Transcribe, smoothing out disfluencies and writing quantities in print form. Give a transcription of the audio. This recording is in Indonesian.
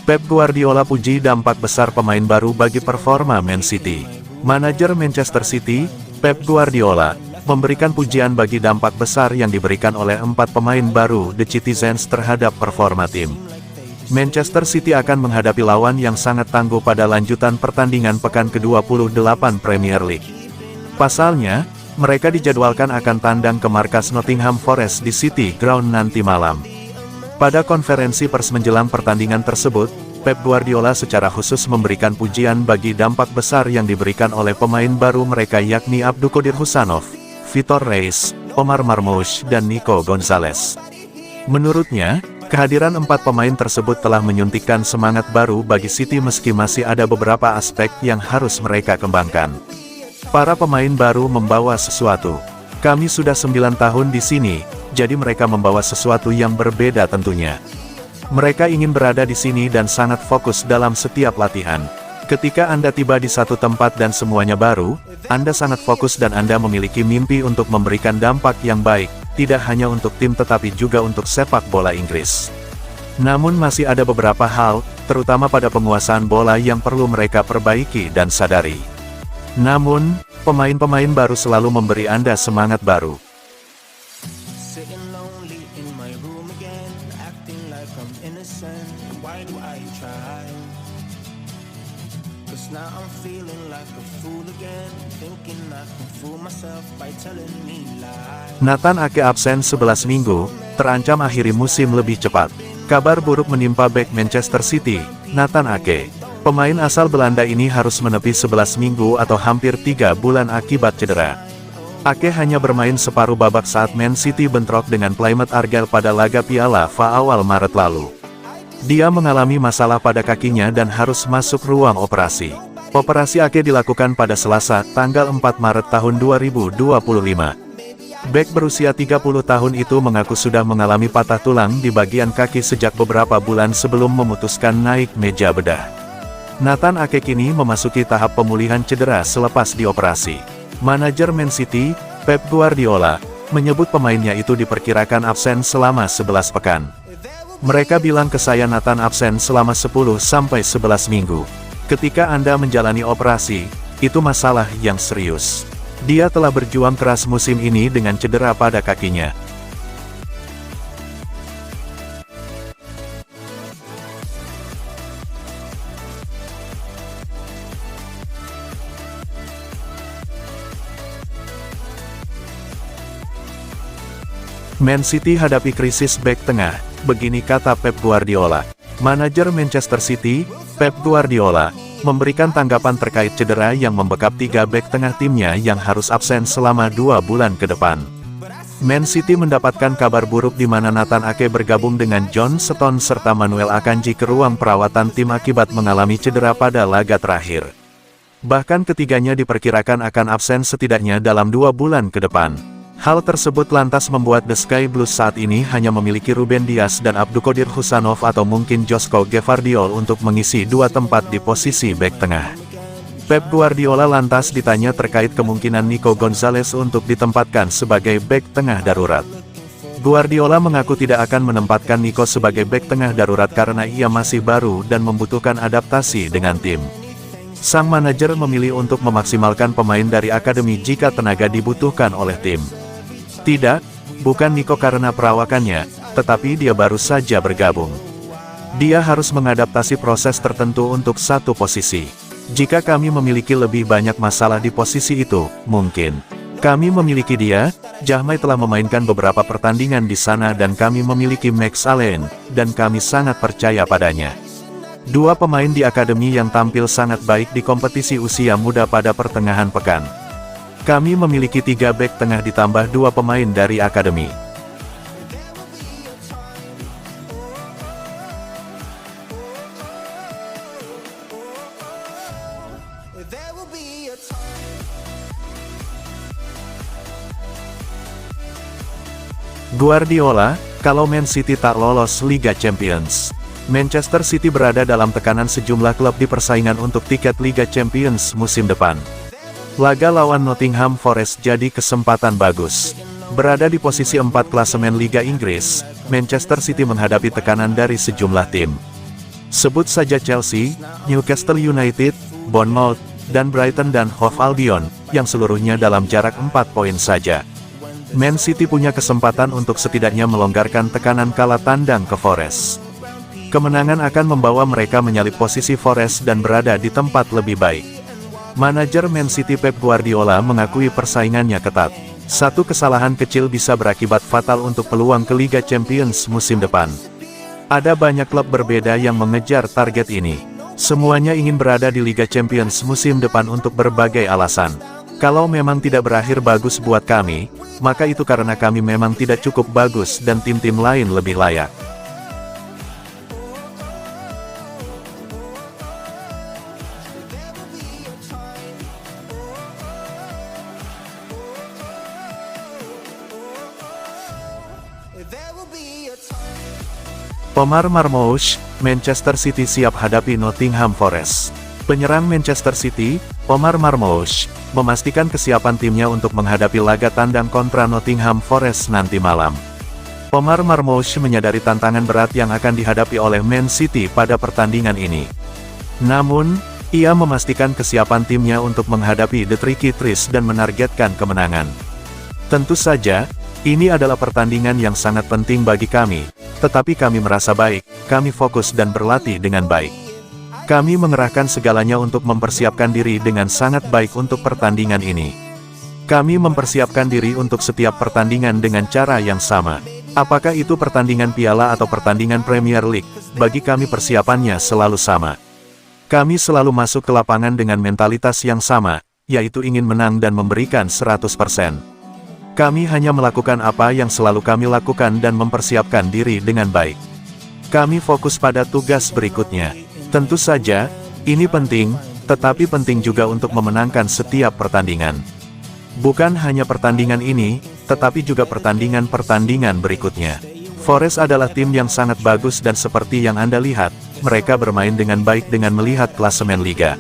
Pep Guardiola puji dampak besar pemain baru bagi performa Man City. Manajer Manchester City, Pep Guardiola, memberikan pujian bagi dampak besar yang diberikan oleh 4 pemain baru The Citizens terhadap performa tim. Manchester City akan menghadapi lawan yang sangat tangguh pada lanjutan pertandingan pekan ke-28 Premier League. Pasalnya, mereka dijadwalkan akan tandang ke markas Nottingham Forest di City Ground nanti malam. Pada konferensi pers menjelang pertandingan tersebut, Pep Guardiola secara khusus memberikan pujian bagi dampak besar yang diberikan oleh pemain baru mereka yakni Abdulkadir Husanov, Vitor Reis, Omar Marmoush, dan Nico Gonzalez. Menurutnya, kehadiran 4 pemain tersebut telah menyuntikkan semangat baru bagi City meski masih ada beberapa aspek yang harus mereka kembangkan. Para pemain baru membawa sesuatu. Kami sudah 9 tahun di sini, jadi mereka membawa sesuatu yang berbeda tentunya. Mereka ingin berada di sini dan sangat fokus dalam setiap latihan. Ketika Anda tiba di satu tempat dan semuanya baru, Anda sangat fokus dan Anda memiliki mimpi untuk memberikan dampak yang baik, tidak hanya untuk tim tetapi juga untuk sepak bola Inggris. Namun masih ada beberapa hal, terutama pada penguasaan bola yang perlu mereka perbaiki dan sadari. Namun, pemain-pemain baru selalu memberi Anda semangat baru. Nathan Ake absen 11 minggu, terancam akhiri musim lebih cepat. Kabar buruk menimpa bek Manchester City, Nathan Ake. Pemain asal Belanda ini harus menepi 11 minggu atau hampir 3 bulan akibat cedera. Ake hanya bermain separuh babak saat Man City bentrok dengan Plymouth Argyle pada laga Piala FA awal Maret lalu. Dia mengalami masalah pada kakinya dan harus masuk ruang operasi. Operasi Ake dilakukan pada Selasa, tanggal 4 Maret tahun 2025. Bek berusia 30 tahun itu mengaku sudah mengalami patah tulang di bagian kaki sejak beberapa bulan sebelum memutuskan naik meja bedah. Nathan Ake kini memasuki tahap pemulihan cedera selepas dioperasi. Manajer Man City, Pep Guardiola, menyebut pemainnya itu diperkirakan absen selama 11 pekan. Mereka bilang ke saya Nathan absen selama 10-11 minggu. Ketika Anda menjalani operasi, itu masalah yang serius. Dia telah berjuang keras musim ini dengan cedera pada kakinya. Man City hadapi krisis bek tengah, begini kata Pep Guardiola. Manajer Manchester City, Pep Guardiola, memberikan tanggapan terkait cedera yang membekap 3 bek tengah timnya yang harus absen selama 2 bulan ke depan. Man City mendapatkan kabar buruk di mana Nathan Ake bergabung dengan John Stones serta Manuel Akanji ke ruang perawatan tim akibat mengalami cedera pada laga terakhir. Bahkan ketiganya diperkirakan akan absen setidaknya dalam 2 bulan ke depan. Hal tersebut lantas membuat The Sky Blues saat ini hanya memiliki Ruben Dias dan Abdulkadir Husanov atau mungkin Josko Gvardiol untuk mengisi 2 tempat di posisi bek tengah. Pep Guardiola lantas ditanya terkait kemungkinan Nico Gonzalez untuk ditempatkan sebagai bek tengah darurat. Guardiola mengaku tidak akan menempatkan Nico sebagai bek tengah darurat karena ia masih baru dan membutuhkan adaptasi dengan tim. Sang manajer memilih untuk memaksimalkan pemain dari akademi jika tenaga dibutuhkan oleh tim. Tidak, bukan Nico karena perawakannya, tetapi dia baru saja bergabung. Dia harus mengadaptasi proses tertentu untuk satu posisi. Jika kami memiliki lebih banyak masalah di posisi itu, mungkin. Kami memiliki dia, Jahmai telah memainkan beberapa pertandingan di sana dan kami memiliki Max Allen, dan kami sangat percaya padanya. 2 pemain di akademi yang tampil sangat baik di kompetisi usia muda pada pertengahan pekan. Kami memiliki 3 bek tengah ditambah 2 pemain dari akademi. Guardiola, kalau Man City tak lolos Liga Champions. Manchester City berada dalam tekanan sejumlah klub di persaingan untuk tiket Liga Champions musim depan. Laga lawan Nottingham Forest jadi kesempatan bagus. Berada di posisi 4 klasemen Liga Inggris, Manchester City menghadapi tekanan dari sejumlah tim. Sebut saja Chelsea, Newcastle United, Bournemouth, dan Brighton dan Hove Albion, yang seluruhnya dalam jarak 4 poin saja. Man City punya kesempatan untuk setidaknya melonggarkan tekanan kala tandang ke Forest. Kemenangan akan membawa mereka menyalip posisi Forest dan berada di tempat lebih baik. Manajer Man City Pep Guardiola mengakui persaingannya ketat. Satu kesalahan kecil bisa berakibat fatal untuk peluang ke Liga Champions musim depan. Ada banyak klub berbeda yang mengejar target ini. Semuanya ingin berada di Liga Champions musim depan untuk berbagai alasan. Kalau memang tidak berakhir bagus buat kami, maka itu karena kami memang tidak cukup bagus dan tim-tim lain lebih layak. Omar Marmoush, Manchester City siap hadapi Nottingham Forest. Penyerang Manchester City, Omar Marmoush, memastikan kesiapan timnya untuk menghadapi laga tandang kontra Nottingham Forest nanti malam. Omar Marmoush menyadari tantangan berat yang akan dihadapi oleh Man City pada pertandingan ini. Namun, ia memastikan kesiapan timnya untuk menghadapi The Tricky Trees dan menargetkan kemenangan. Tentu saja, ini adalah pertandingan yang sangat penting bagi kami, tetapi kami merasa baik, kami fokus dan berlatih dengan baik. Kami mengerahkan segalanya untuk mempersiapkan diri dengan sangat baik untuk pertandingan ini. Kami mempersiapkan diri untuk setiap pertandingan dengan cara yang sama. Apakah itu pertandingan piala atau pertandingan Premier League, bagi kami persiapannya selalu sama. Kami selalu masuk ke lapangan dengan mentalitas yang sama, yaitu ingin menang dan memberikan 100%. Kami hanya melakukan apa yang selalu kami lakukan dan mempersiapkan diri dengan baik. Kami fokus pada tugas berikutnya. Tentu saja, ini penting, tetapi penting juga untuk memenangkan setiap pertandingan. Bukan hanya pertandingan ini, tetapi juga pertandingan-pertandingan berikutnya. Forest adalah tim yang sangat bagus dan seperti yang Anda lihat, mereka bermain dengan baik dengan melihat klasemen liga.